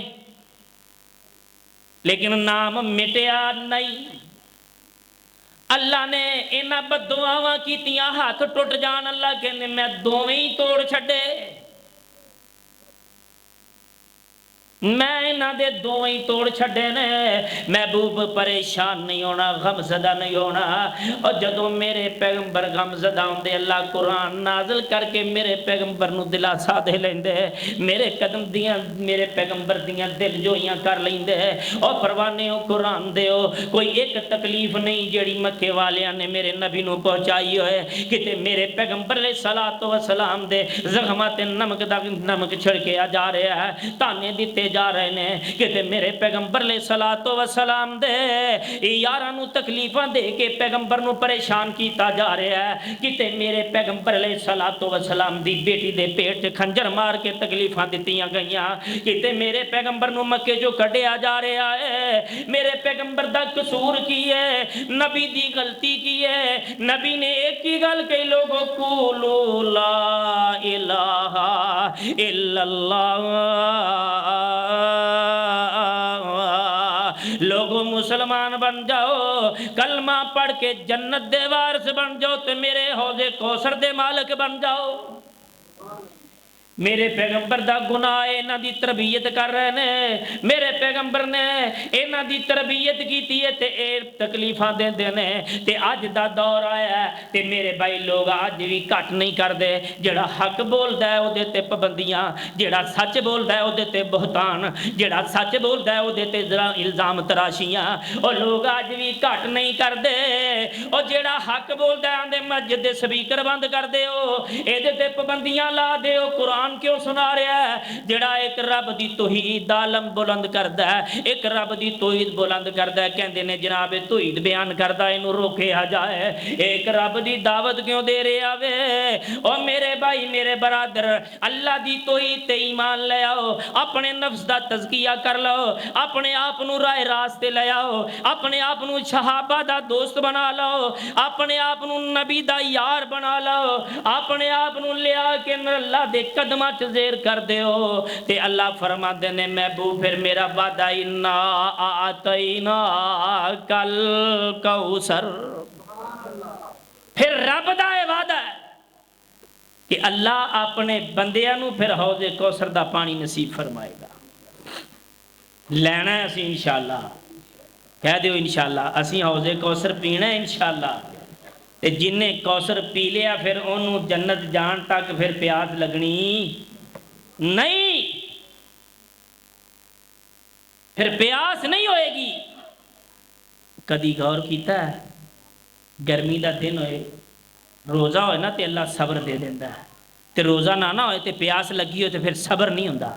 لیکن نام مٹیا نہیں. اللہ نے اینا بددعاواں کیتیاں ہاتھ ٹوٹ جان، اللہ کہنے میں دوویں ہی توڑ چھڑے، میں انہاں دے دوویں ہی توڑ چھڑے نے. محبوب پریشان نہیں ہونا، غم زدہ نہیں ہونا. اور جدوں میرے پیغمبر غم زدہ ہوندے اللہ قرآن نازل کر کے میرے پیغمبر نو دلاسا دے لیندے، میرے قدم دیاں میرے پیغمبر دیاں دل جوئیاں کر لیندے. اور پروانے ہو قرآن دے ہو، کوئی ایک تکلیف نہیں جیڑی مکے والیاں نے میرے نبی نو پہنچائی ہوئے، کتے میرے پیغمبر علیہ الصلوۃ والسلام دے زخمات نمک دا نمک چھڑکے آ جا رہا ہے، تانے دیتے جا رہے ہیں کہ میرے پیغمبر علیہ الصلوۃ والسلام دے یاراں نو تکلیفاں دے کے پیغمبر نو پریشان کیتا جا رہا ہے کہ میرے پیغمبر علیہ الصلوۃ والسلام دی بیٹی دے پیٹ خنجر مار کے تکلیفاں دتیاں گئیاں کہ میرے پیغمبر نو مکے جو کڈیا جا رہا ہے میرے پیغمبر دا قصور کی ہے نبی دی غلطی کی ہے نبی نے ایک ہی گل کہی لوگوں قولوا لا الہ الا اللہ لوگوں مسلمان بن جاؤ کلمہ پڑھ کے جنت دے وارث بن جاؤ تے میرے حوض کوثر دے مالک بن جاؤ میرے پیغمبر دا گناہ انہاں دی تربیت کر رہے نے میرے پیغمبر نے انہاں دی تربیت کیتی ہے تے اے تکلیفاں دیندے نے تے اج دا دور آیا ہے تے میرے بھائی لوگ اج بھی کٹ نہیں کردے جڑا حق بولدا ہے او دے تے پابندیاں جڑا سچ بولدا ہے او دے تے بہتان جڑا سچ بولدا ہے او دے تے الزام تراشیاں او لوگ اج بھی کٹ نہیں کردے او جڑا حق بولدا ہے آندے مسجد دے سپیکر بند کر دیو اے دے تے پابندیاں لا دیو قرآن کیوں سنا رہا ہے جڑا ایک رب دی توحید دا علم بلند کردا ہے ایک رب دی توحید بلند کردا ہے کہندے نے جناب توحید بیان کردا اینو روکیا جائے ایک رب دی دعوت کیوں دے رہا وے او میرے بھائی میرے برادر اللہ دی توحید تے ایمان لے آؤ اپنے نفس دا تزکیہ کر لو اپنے آپ نو راہ راستے لے آؤ اپنے آپ نو صحابہ دا دوست بنا لو اپنے آپ نو نبی دا یار بنا لو اپنے آپ نو لیا کہ اللہ دے قدمہ زیر کر دیو تے اللہ فرما دینے محبوب پھر میرا وعدہ انا آتینا کل کوثر پھر رب دا وعدہ ہے کہ اللہ اپنے بندیاں نو پھر حوض کوثر دا پانی نصیب فرمائے گا لینا ہے اسی انشاءاللہ کہہ دیو انشاءاللہ اسی حوض کوثر پینا ہے انشاءاللہ تے جن نے کوثر پی لیا پھر انہوں جنت جان تک پھر پیاس لگنی نہیں پھر پیاس نہیں ہوئے گی کدی غور کیتا ہے گرمی دا دن ہوئے روزہ ہوئے نا تے اللہ صبر دے دیندہ ہے تے روزہ نہ ہوئے تے پیاس لگی ہوئے تے پھر صبر نہیں ہوندہ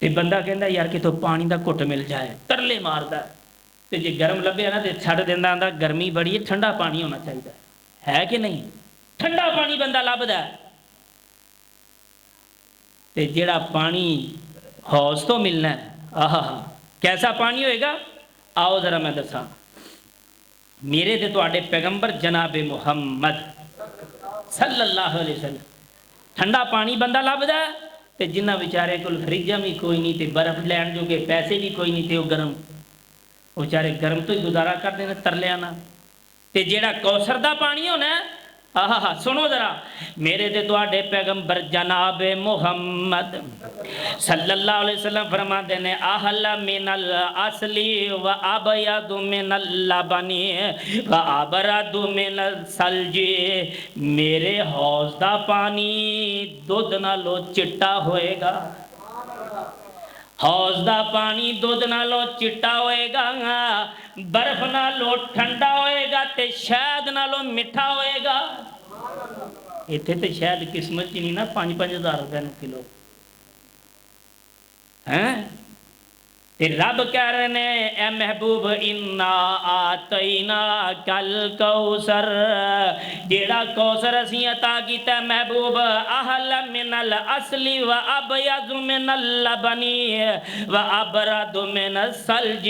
تے بندہ کہندہ یار کہ تو پانی دا کٹ مل جائے ترلے مار دا تے جے گرم لبے نا تے چھڑ دیندہ آندہ گرمی بڑی ہے ٹھنڈا پانی ہونا چاہیے ہے کہ نہیں ٹھنڈا پانی بندہ لب دا تے جیڑا پانی حوض تو ملنا ہے آہا کیسا پانی ہوئے گا آؤ ذرا میں دساں میرے تے تو آڑے پیغمبر جناب محمد صلی اللہ علیہ وسلم ٹھنڈا پانی بندہ لب دا تے جنہ بیچارے کل فریجہ بھی کوئی نہیں تے برف لین جو کہ پیسے بھی کوئی نہیں تے وہ گرم وہ بیچارے گرم تو ہی گزارا کر دینا ترلے آنا تے جیڑا کوثر دا پانی ہونا ہے آہا سنو ذرا میرے دے دوڑے پیغمبر جناب محمد صلی اللہ علیہ وسلم فرما دینے احل من الاصلی و ابید من اللبنی و ابرد من الثلجی میرے حوض دا پانی دودھ نالو چٹا ہوئے گا حوض دا پانی دودھ نالو چٹا ہوئے گا برف نالو ٹھنڈا ہوئے گا تے شہد نالو مٹھا ہوئے گا ایتھے تے شہد قسمت چی نہیں نا 5,000 روپے کلو ہیں تے رب کہہ رہے ہیں اے محبوب انا آتینا کل کوثر جیڑا کوثر اسی عطا کیتا ہے محبوب احل من الاصلی و ابیض من اللبنی و ابرد من الثلج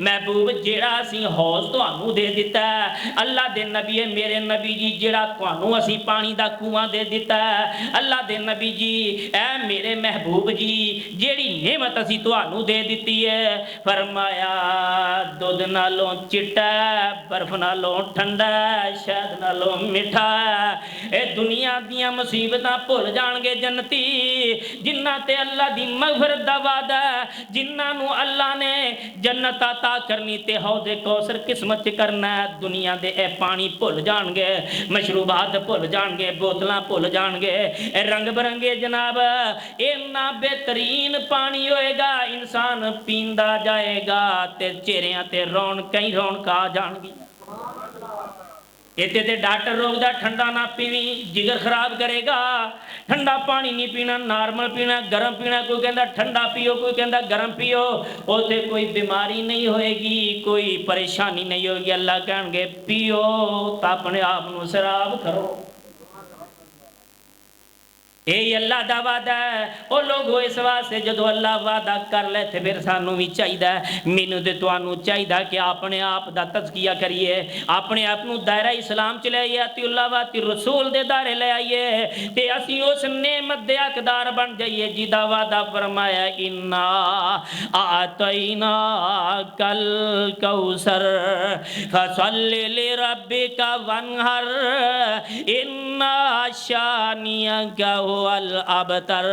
محبوب جیڑا اسی حوض تانوں دے دیتا ہے اللہ دے نبی میرے نبی جی جیڑا تانوں اسی پانی دا کنواں دے دیتا ہے اللہ دے نبی جی اے میرے محبوب جی جیڑی نعمت اسی تانوں دے دیتی فرمایا دودھ نالوں چٹا برف نالوں ٹھنڈا شہد نالوں مٹھا اے دنیا دیاں مصیبتاں بھول جان گے جنتی جنہ تے اللہ دی مغفرت دا وعدہ جنہ نو اللہ نے جنت عطا کرنی تے حوض کوثر قسمت کرنا دنیا دے اے پانی بھول جان گے مشروبات بھول جان گے بوتلاں بھول جان گے اے رنگ برنگے جناب اینا بہترین پانی ہوئے گا انسان پیندا جائے گا تے چہریاں تے رونقیں رونق آ جان گی اتنے تے ڈاکٹر روکدا ٹھنڈا نہ پیویں جگر خراب کرے گا، ٹھنڈا پانی نہیں پینا، نارمل پینا، گرم پینا، کوئی کہندا ٹھنڈا پیو، کوئی کہندا گرم پیو، اوتے کوئی بیماری نہیں ہوئے گی، کوئی پریشانی نہیں ہوگی۔ اللہ کہن گے پیو تو اپنے آپ نو سراب کرو۔ اے اللہ دا وعدہ ہے۔ او لوگو اس واسطے جدو اللہ وعدہ کر لے تے پھر سانو بھی چاہیے، مینوں تے تانوں چاہیے کہ اپنے آپ دا تزکیہ کریے، اپنے آپ نو دائرہ اسلام چ لے آئیے، اتی اللہ و اتی رسول دے دائرے لے آئیے تے اسی اس نعمت دے حقدار بن جائیے جدا وعدہ فرمایا انا اعطینا کل کوثر فصل لربک وانحر ان شانئک الابتر۔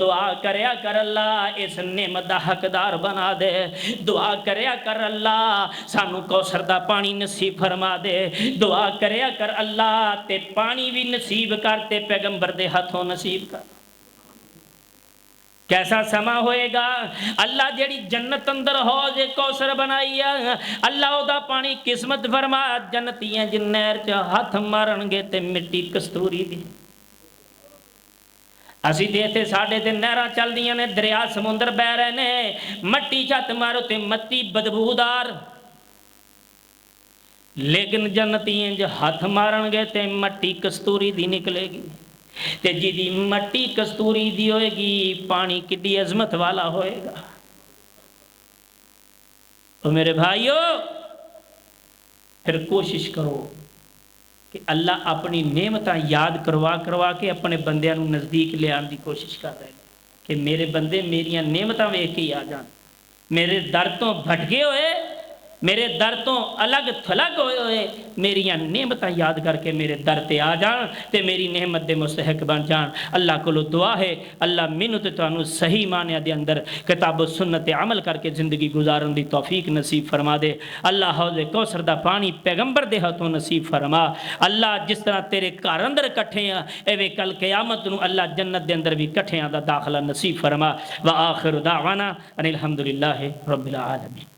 دعا کریا کر اللہ اس نعمت دا حقدار بنا دے، دعا کریا کر اللہ سانو کوثر دا پانی نصیب فرما دے، دعا کریا کر اللہ تے پانی بھی نصیب کر تے پیغمبر دے ہاتھوں نصیب کر۔ کیسا سما ہوئے گا؟ اللہ جیڑی جنت اندر حوض کوثر بنائی ہے، اللہ او دا پانی قسمت فرما جنتیاں جن نہر چ ہاتھ مارن گے تے مٹی کستوری دی۔ اسی دیتے ساڑھے تے نہراں چل دیاں نے، دریا سمندر بہ رہے نے، مٹی چت مارو تے مٹی بدبودار، لیکن جنتیاں جو ہاتھ مارن گے تے مٹی کستوری دی نکلے گی، تے جی دی مٹی کستوری دی ہوئے گی پانی کڈی عظمت والا ہوئے گا۔ تو میرے بھائیو پھر کوشش کرو کہ اللہ اپنی نعمتاں یاد کروا کے اپنے بندیاں نو نزدیک لے آن دی کوشش کر رہے ہیں کہ میرے بندے میریاں نعمتاں ویکھ کے ہی آ جان، میرے در تو بھٹکے ہوئے، میرے در تو الگ تھلگ ہوئے میریاں نعمتاں یاد کر کے میرے در تے آ جان تے میری نعمت دے مستحق بن جان۔ اللہ کو دعا ہے اللہ مینوں تے تانوں صحیح معنی دے اندر کتاب و سنت عمل کر کے زندگی گزارن دی توفیق نصیب فرما دے۔ اللہ حوض کوثر دا پانی پیغمبر دے ہاتھوں نصیب فرما۔ اللہ جس طرح تیرے گھر اندر کٹھے ہیں ایویں کل قیامت نو اللہ جنت دے اندر بھی کٹھیاں دا داخلہ نصیب فرما۔ وآخر دعوانا ان الحمدللہ رب العالمین۔